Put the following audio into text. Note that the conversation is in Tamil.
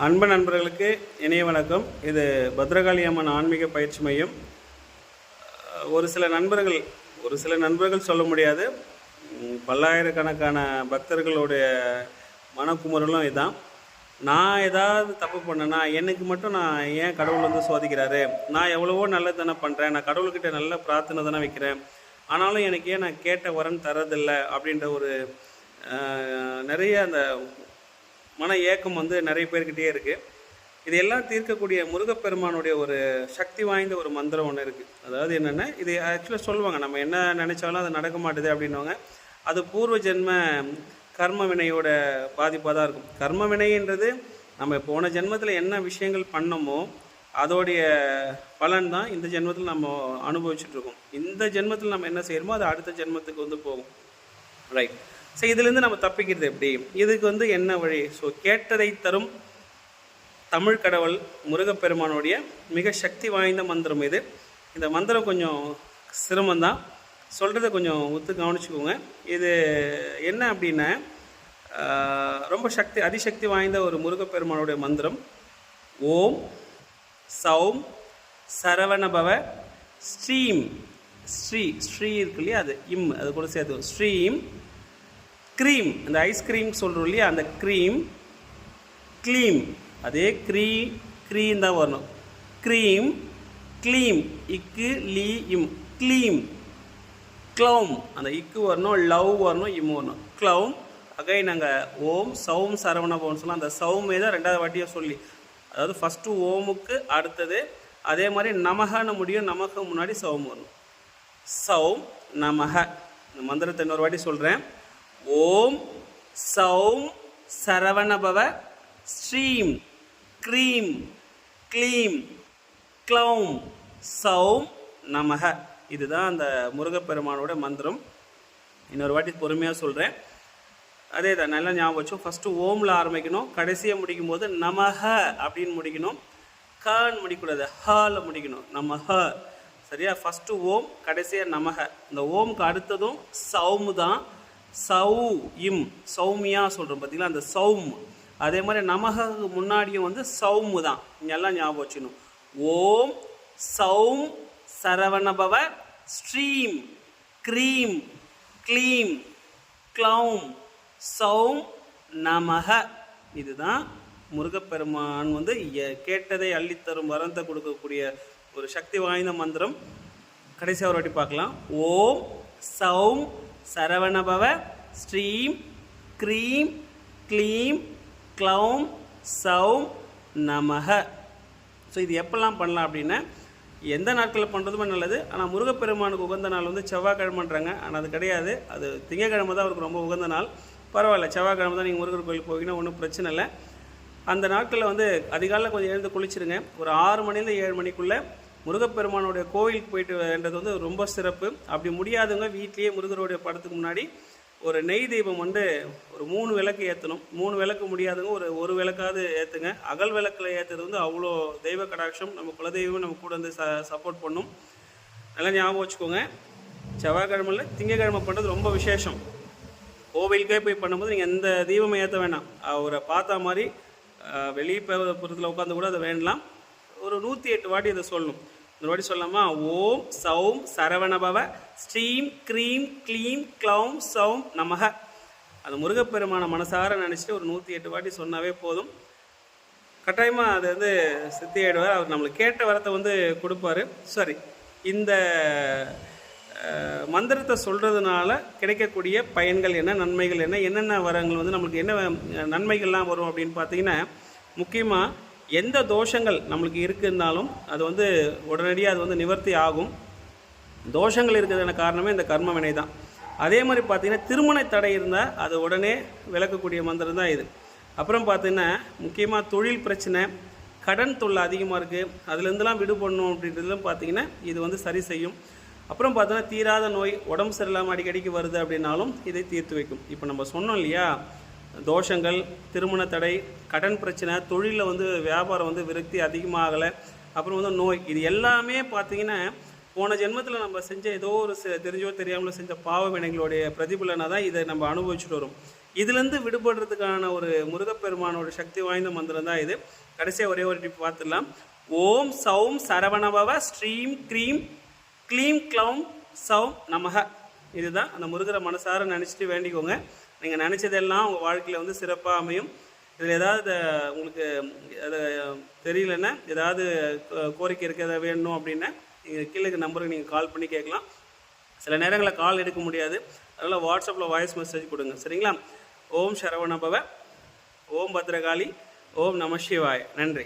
அன்பு நண்பர்களுக்கு இணைய வணக்கம். இது பத்ரகாளி அம்மன் ஆன்மீக பயிற்சி மையம். ஒரு சில நண்பர்கள் சொல்ல முடியாது, பல்லாயிரக்கணக்கான பக்தர்களுடைய மனக்குமுறலும் இதுதான். நான் ஏதாவது தப்பு பண்ணேன்னா எனக்கு மட்டும் நான் ஏன் கடவுள் வந்து சோதிக்கிறாரு? நான் எவ்வளவோ நல்லது தானே பண்ணுறேன், நான் கடவுள்கிட்ட நல்ல பிரார்த்தனை தானே வைக்கிறேன், ஆனாலும் எனக்கு ஏன் நான் கேட்ட வரன் தரதில்லை அப்படின்ற ஒரு நிறைய அந்த மன ஏக்கம் வந்து நிறைய பேர்கிட்டே இருக்குது. இதையெல்லாம் தீர்க்கக்கூடிய முருகப்பெருமானுடைய ஒரு சக்தி வாய்ந்த ஒரு மந்திரம் ஒன்று இருக்குது. அதாவது என்னென்னா, இது ஆக்சுவலாக சொல்லுவாங்க, நம்ம என்ன நினச்சாலும் அது நடக்க மாட்டுது அப்படின்வாங்க. அது பூர்வ ஜென்ம கர்ம வினையோட பாதிப்பாக தான் இருக்கும். கர்ம வினைன்றது நம்ம போன ஜென்மத்தில் என்ன விஷயங்கள் பண்ணோமோ அதோடைய பலன் தான் இந்த ஜென்மத்தில் நம்ம அனுபவிச்சுட்ருக்கோம். இந்த ஜென்மத்தில் நம்ம என்ன செய்கிறோமோ அது அடுத்த ஜென்மத்துக்கு வந்து போகும். ரைட். ஸோ இதுலேருந்து நம்ம தப்பிக்கிறது எப்படி? இதுக்கு வந்து என்ன வழி? ஸோ கேட்டதை தரும் தமிழ் கடவுள் முருகப்பெருமானுடைய மிக சக்தி வாய்ந்த மந்திரம் இது. இந்த மந்திரம் கொஞ்சம் சிரமந்தான், சொல்கிறத கொஞ்சம் ஒத்து கவனிச்சுக்கோங்க. இது என்ன அப்படின்னா, ரொம்ப அதிசக்தி வாய்ந்த ஒரு முருகப்பெருமானுடைய மந்திரம். ஓம் சௌம் சரவணபவ ஸ்ரீம். ஸ்ரீ இருக்கு இல்லையா, அது அது கூட சேர்த்து ஸ்ரீம் க்ரீம். அந்த ஐஸ்கிரீம் சொல்கிறோம் இல்லையா, அந்த க்ரீம். க்ளீம், அதே க்ரீம் தான் வரணும். க்ரீம் க்ளீம், இக்கு லீ இம், க்ளீம். க்ளௌம், அந்த இக்கு வரணும், லவ் வரணும், இம் வரணும், க்ளௌம். நாங்கள் ஓம் சௌம் சரவணபவன் சொல்லலாம். அந்த சௌமே தான் ரெண்டாவது வாட்டியாக சொல்லி, அதாவது ஃபஸ்ட்டு ஓமுக்கு அடுத்தது அதே மாதிரி நமகன்னு முடியும். நமக்கு முன்னாடி சௌம் வரணும். சௌம் நமக. இந்த மந்திரத்தை இன்னொரு வாட்டி சொல்கிறேன். ஓம் சௌம் சரவணபவ ஸ்ரீம் க்ரீம் க்ளீம் க்ளௌம் சௌம் நமக. இதுதான் அந்த முருகப்பெருமானோட மந்திரம். இன்னொரு வாட்டி பொறுமையாக சொல்கிறேன். அதே தான், நல்லா ஞாபகம் வச்சோம். ஃபஸ்ட்டு ஓமில் ஆரம்பிக்கணும், கடைசியாக முடிக்கும் போது நமக அப்படின்னு முடிக்கணும். ஹன்னு முடிக்கக்கூடாது, ஹாவில் முடிக்கணும். நமக, சரியா? ஃபஸ்ட்டு ஓம், கடைசியாக நமக. இந்த ஓமுக்கு அடுத்ததும் சௌமு தான். சௌ இம், சௌமியா சொல்கிறோம் பார்த்தீங்களா, அந்த சௌம். அதே மாதிரி நமக்கு முன்னாடியும் வந்து சௌமு தான். இங்கெல்லாம் ஞாபகம் வச்சுக்கணும். ஓம் சௌம் சரவணபவ ஸ்ரீம் க்ரீம் க்ளீம் க்ளௌம் சௌம் நமக. இதுதான் முருகப்பெருமான் வந்து கேட்டதை அள்ளித்தரும் வரத்தை கொடுக்கக்கூடிய ஒரு சக்தி வாய்ந்த மந்திரம். கடைசியாக ஒரு வாட்டி பார்க்கலாம். ஓம் சௌம் சரவணபவ ஸ்ரீம் க்ரீம் க்ளீம் க்ளௌம் சௌம் நமக. ஸோ இது எப்பெல்லாம் பண்ணலாம் அப்படின்னா, எந்த நாட்களில் பண்ணுறதுமே நல்லது. ஆனால் முருகப்பெருமானுக்கு உகந்த நாள் வந்து செவ்வாய்க்கிழமைன்றாங்க. ஆனால் அது கிடையாது, அது திங்கக்கிழமை தான் அவருக்கு ரொம்ப உகந்த நாள். பரவாயில்ல, செவ்வாய்க்கிழமை தான் நீங்கள் முருகர் கோயிலுக்கு போவீங்கன்னா ஒன்றும் பிரச்சனை இல்லை. அந்த நாட்களில் வந்து அதிகாலையில் கொஞ்சம் எழுந்து குளிச்சுருங்க. ஒரு 6 மணிலேருந்து 7 மணிக்குள்ளே முருகப்பெருமானுடைய கோவிலுக்கு போயிட்டு வேண்டது வந்து ரொம்ப சிறப்பு. அப்படி முடியாதவங்க வீட்லேயே முருகருடைய படத்துக்கு முன்னாடி ஒரு நெய் தீபம் வந்து ஒரு 3 விளக்கு ஏற்றணும். 3 விளக்கு முடியாதவங்க ஒரு விளக்காவது ஏற்றுங்க. அகல் விளக்கில் ஏற்றுறது வந்து அவ்வளோ தெய்வ கடாட்சம். நம்ம குலதெய்வம் நம்ம கூட வந்து சப்போர்ட் பண்ணும். நல்லா ஞாபகம் வச்சுக்கோங்க. செவ்வாய்க்கிழமையில் திங்கக்கிழமை பண்ணுறது ரொம்ப விசேஷம். கோவிலுக்கே போய் பண்ணும்போது நீங்கள் எந்த தீபமே ஏற்ற வேண்டாம். அவரை பார்த்தா மாதிரி வெளிப்புறத்தில் உட்காந்து கூட அதை வேண்டலாம். ஒரு 108 வாட்டி இதை சொல்லணும். இந்த வாட்டி சொல்லாமா? ஓம் சௌம் சரவணபவ ஸ்ரீம் க்ரீம் க்ளீம் க்ளௌம் சௌம் நமக. அது முருகப்பெருமான மனசார நினச்சிட்டு ஒரு 108 வாட்டி சொன்னாவே போதும். கட்டாயமாக அது வந்து சித்தி ஆகிடுவார். அவர் நம்மளுக்கு கேட்ட வரத்தை வந்து கொடுப்பாரு. சரி, இந்த மந்திரத்தை சொல்கிறதுனால கிடைக்கக்கூடிய பயன்கள் என்ன, நன்மைகள் என்ன, என்னென்ன வரங்கள் வந்து நம்மளுக்கு என்ன நன்மைகள்லாம் வரும் அப்படின்னு பார்த்தீங்கன்னா, முக்கியமாக எந்த தோஷங்கள் நம்மளுக்கு இருக்குன்னாலும் அது வந்து உடனடியாக அது வந்து நிவர்த்தி ஆகும். தோஷங்கள் இருக்கிறதுன காரணமே இந்த கர்ம வினை தான். அதே மாதிரி பார்த்திங்கன்னா, திருமண தடை இருந்தால் அது உடனே விளக்கக்கூடிய மந்திரம் தான் இது. அப்புறம் பார்த்திங்கன்னா, முக்கியமாக தொழில் பிரச்சனை, கடன் தொல்லை அதிகமாக இருக்குது, அதுலேருந்துலாம் விடுபடணும் அப்படின்றதுலாம் பார்த்திங்கன்னா இது வந்து சரி செய்யும். அப்புறம் பார்த்தோன்னா, தீராத நோய், உடம்பு சரியில்லாமல் அடிக்கடிக்கு வருது அப்படின்னாலும் இதை தீர்த்து வைக்கும். இப்போ நம்ம சொன்னோம் இல்லையா, தோஷங்கள், திருமண தடை, கடன் பிரச்சனை, தொழிலில் வந்து வியாபாரம் வந்து விருத்தி அதிகமாகலை, அப்புறம் வந்து நோய், இது எல்லாமே பார்த்திங்கன்னா போன ஜென்மத்தில் நம்ம செஞ்ச ஏதோ ஒரு தெரிஞ்சோ தெரியாமலோ செஞ்ச பாவ வினைகளுடைய பிரதிபலனாக தான் இதை நம்ம அனுபவிச்சுட்டு வரும். இதுலேருந்து விடுபடுறதுக்கான ஒரு முருகப்பெருமானோட சக்தி வாய்ந்த மந்திரம் தான் இது. கடைசியாக ஒரே ஒரு டிப் பார்த்துடலாம். ஓம் சௌம் சரவணபவ ஸ்ரீம் க்ரீம் க்ளீம் க்ளௌம் சௌம் நமக. இதுதான் அந்த முருகரை மனசார நினச்சிட்டு வேண்டிக்கோங்க. நீங்கள் நினச்சதெல்லாம் உங்கள் வாழ்க்கையில் வந்து சிறப்பாக அமையும். இதில் ஏதாவது உங்களுக்கு அது தெரியலன்னா, ஏதாவது கோரிக்கை இருக்கிறத வேணும் அப்படின்னா நீங்கள் கீழே நம்பருக்கு நீங்கள் கால் பண்ணி கேட்கலாம். சில நேரங்களில் கால் எடுக்க முடியாது, அதனால் வாட்ஸ்அப்பில் வாய்ஸ் மெசேஜ் கொடுங்க, சரிங்களா? ஓம் சரவணபவ, ஓம் பத்ரகாளி, ஓம் நம சிவாய. நன்றி.